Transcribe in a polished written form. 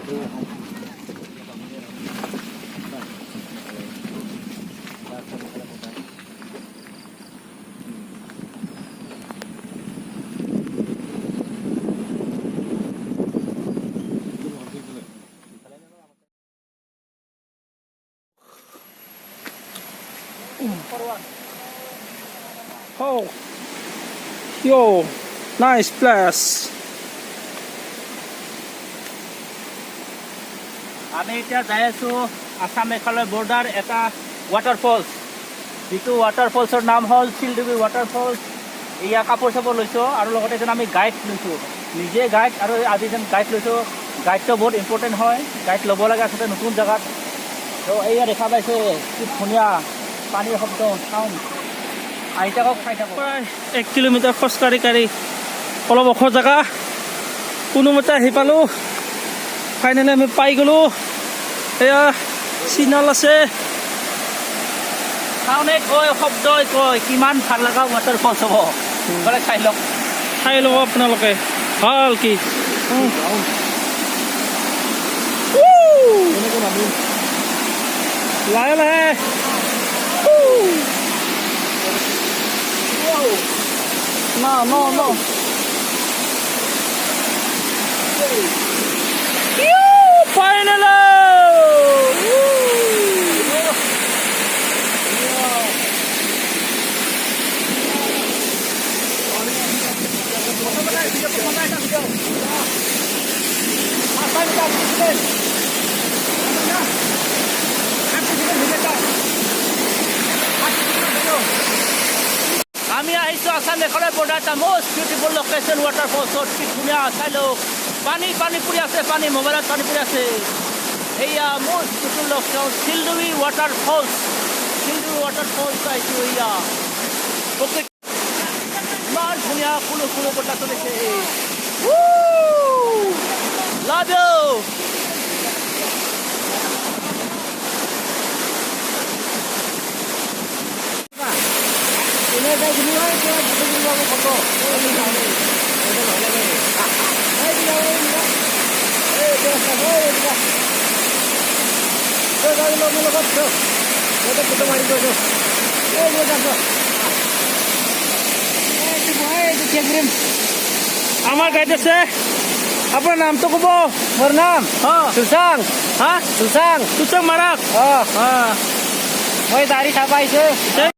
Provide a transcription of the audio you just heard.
Oh, yo, nice place. আমি এতিয়া যাই আছো আসাম মেঘালয় বৰ্ডাৰ এটা ৱাটাৰফলছ যিটো ৱাটাৰফলছৰ নাম হ'ল শিলডুবি ৱাটাৰফলছ এয়া কাপোৰ চাপোৰ লৈছোঁ আৰু লগতে এজন আমি গাইড লৈছোঁ নিজে গাইড আৰু আজি যেন গাইড লৈছোঁ গাইডটো বহুত ইম্পৰ্টেণ্ট হয় গাইড ল'ব লাগে আচলতে নতুন জেগাত তো এয়া দেখা পাইছে কি ধুনীয়া পানীৰ শব্দ চাউণ্ড আহি থাকক খাই থাকক প্ৰায় 1 কিলোমিটাৰ খোজকাঢ়ি অলপ ওখ জেগা কোনোমতে আহি পালোঁ ফাইনেলি আমি পাই গ'লোঁ এয়া চিগনেল আছে চাউণ্ডে কয় শব্দই কয় কিমান ভাল লগা ৱাটাৰফলছ হ'ব গ'লে চাই ল'ব আপোনালোকে ভাল কি লাহে লাহে No. Finally! আমি আহিছোঁ আসাম মেঘালয় বৰ্ডাৰ এটা মষ্ট বিউটিফুল লোকেশ্যন ৱাটাৰফলছত কি ধুনীয়া চাই লওক পানী পৰি আছে পানী মোবাইলত পানী পৰি আছে এয়া most beautiful location Shildubi waterfalls আহিছোঁ এয়া ইমান ধুনীয়া কুলো বতাহ চলিছে লাভ ইউ আমাৰ গাইড আছে আপোনাৰ নামটো ক'ব মোৰ নাম সুশাং হা সুশাং তুচক মাৰাক মই দাড়ি চাব আহিছোঁ